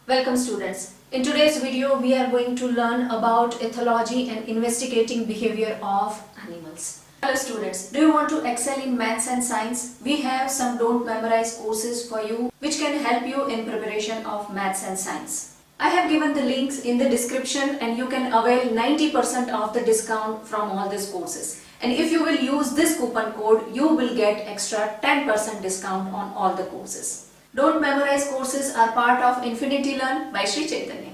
Welcome students. In today's video we are going to learn about ethology and investigating behavior of animals. Hello students, do you want to excel in maths and science? We have some don't memorize courses for you which can help you in preparation of maths and science. I have given the links in the description and you can avail 90% of the discount from all these courses. And if you will use this coupon code, you will get extra 10% discount on all the courses. Don't memorize courses are part of Infinity Learn by Sri Chaitanya.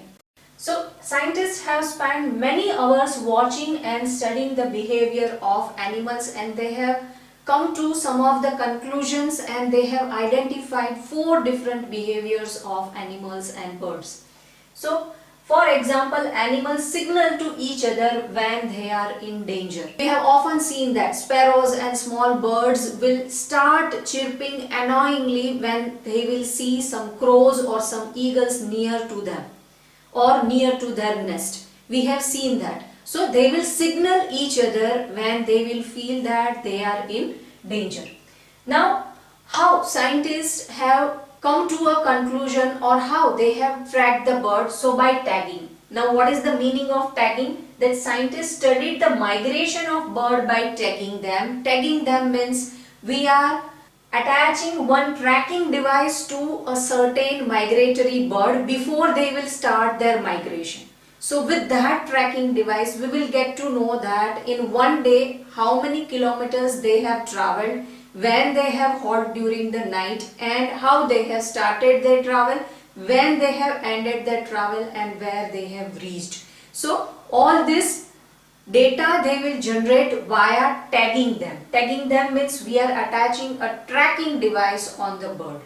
So, scientists have spent many hours watching and studying the behavior of animals, and they have come to some of the conclusions, and they have identified 4 different behaviors of animals and birds. So, for example, animals signal to each other when they are in danger. We have often seen that sparrows and small birds will start chirping annoyingly when they will see some crows or some eagles near to them or near to their nest. We have seen that. So they will signal each other when they will feel that they are in danger. Now, how scientists have come to a conclusion or how they have tracked the bird? So by tagging. Now what is the meaning of tagging? That scientists studied the migration of bird by tagging them. Tagging them means we are attaching one tracking device to a certain migratory bird before they will start their migration. So with that tracking device we will get to know that in one day how many kilometers they have traveled, when they have halted during the night, and how they have started their travel, when they have ended their travel, and where they have reached. So all this data they will generate via tagging them. Tagging them means we are attaching a tracking device on the bird.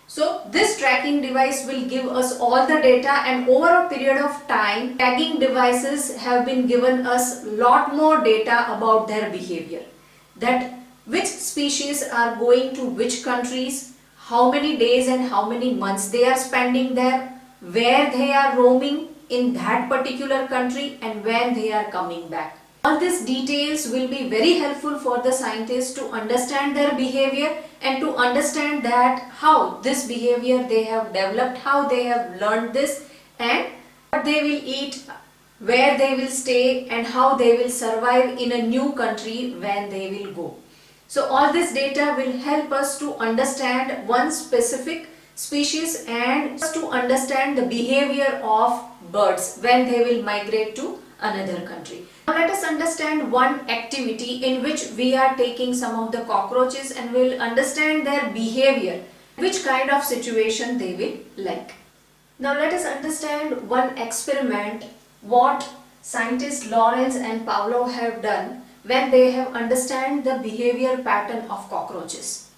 So this tracking device will give us all the data, and over a period of time tagging devices have been given us lot more data about their behavior. That which species are going to which countries, how many days and how many months they are spending there, where they are roaming in that particular country, and when they are coming back. All these details will be very helpful for the scientists to understand their behavior and to understand that how this behavior they have developed, how they have learned this, and what they will eat, where they will stay, and how they will survive in a new country when they will go. So all this data will help us to understand one specific species and to understand the behavior of birds when they will migrate to another country. Now let us understand one activity in which we are taking some of the cockroaches and will understand their behavior, which kind of situation they will like. Now let us understand one experiment what scientists Lawrence and Pavlov have done when they have understand the behavior pattern of cockroaches.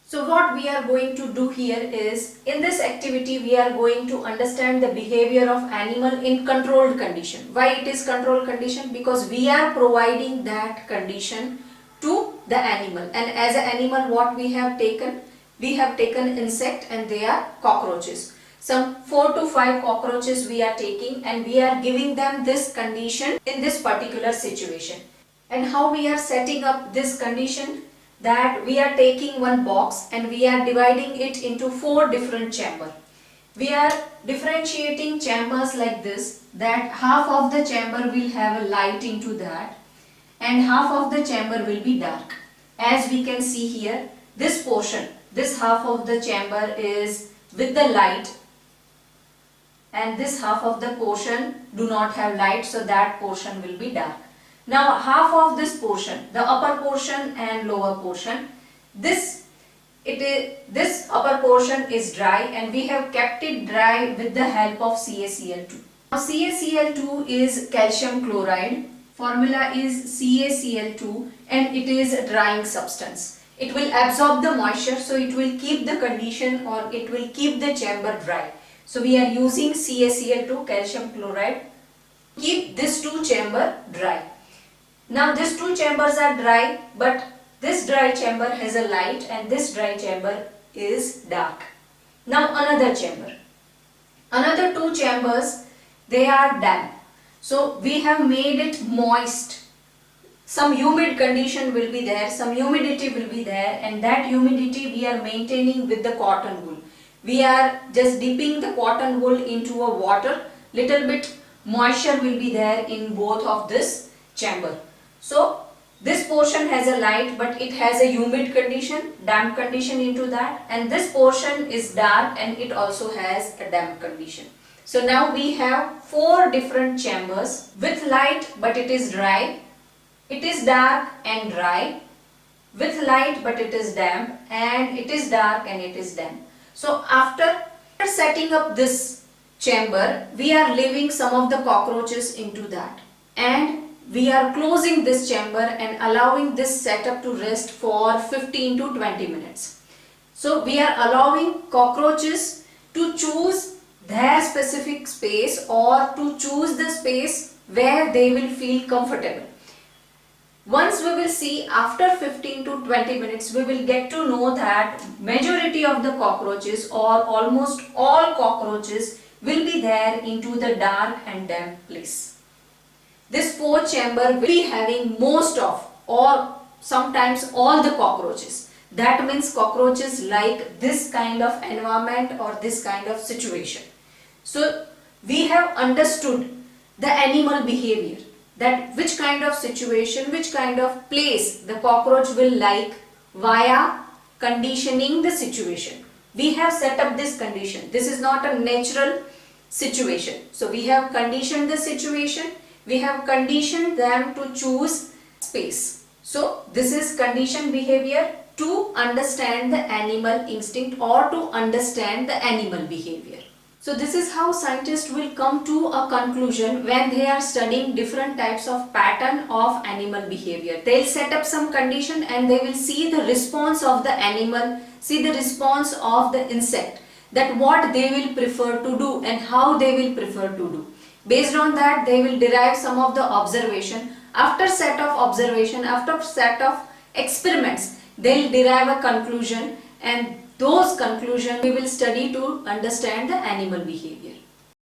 So what we are going to do here is, in this activity we are going to understand the behavior of animal in controlled condition. Why it is controlled condition? Because we are providing that condition to the animal, and as an animal what we have taken? We have taken insect, and they are cockroaches. Some 4 to 5 cockroaches we are taking, and we are giving them this condition in this particular situation. And how we are setting up this condition? That we are taking one box and we are dividing it into 4 different chambers. We are differentiating chambers like this, that half of the chamber will have a light into that and half of the chamber will be dark. As we can see here, this portion, this half of the chamber is with the light, and this half of the portion do not have light, so that portion will be dark. Now half of this portion, the upper portion and lower portion, this upper portion is dry, and we have kept it dry with the help of CaCl2. Now CaCl2 is calcium chloride, formula is CaCl2, and it is a drying substance. It will absorb the moisture, so it will keep the condition or it will keep the chamber dry. So we are using CaCl2, calcium chloride, keep this 2 chamber dry. Now these 2 chambers are dry, but this dry chamber has a light and this dry chamber is dark. Now another chamber. Another 2 chambers, they are damp. So we have made it moist. Some humid condition will be there, some humidity will be there, and that humidity we are maintaining with the cotton wool. we are just dipping the cotton wool into a water. Little bit moisture will be there in both of this chamber. So this portion has a light, but it has a humid condition, damp condition into that, and this portion is dark and it also has a damp condition. So now we have 4 different chambers with light but it is dry, it is dark and dry, with light but it is damp, and it is dark and it is damp. So after setting up this chamber, we are leaving some of the cockroaches into that, and we are closing this chamber and allowing this setup to rest for 15 to 20 minutes. So we are allowing cockroaches to choose their specific space or to choose the space where they will feel comfortable. Once we will see after 15 to 20 minutes, we will get to know that majority of the cockroaches or almost all cockroaches will be there into the dark and damp place. This 4th chamber will be having most of or sometimes all the cockroaches. That means cockroaches like this kind of environment or this kind of situation. So we have understood the animal behavior, that which kind of situation, which kind of place the cockroach will like via conditioning the situation. We have set up this condition. This is not a natural situation. So we have conditioned the situation. We have conditioned them to choose space. So this is conditioned behavior to understand the animal instinct or to understand the animal behavior. So this is how scientists will come to a conclusion when they are studying different types of pattern of animal behavior. They'll set up some condition and they will see the response of the animal, see the response of the insect, that what they will prefer to do and how they will prefer to do. Based on that, they will derive some of the observation. After set of observation, after set of experiments, they will derive a conclusion, and those conclusions we will study to understand the animal behavior.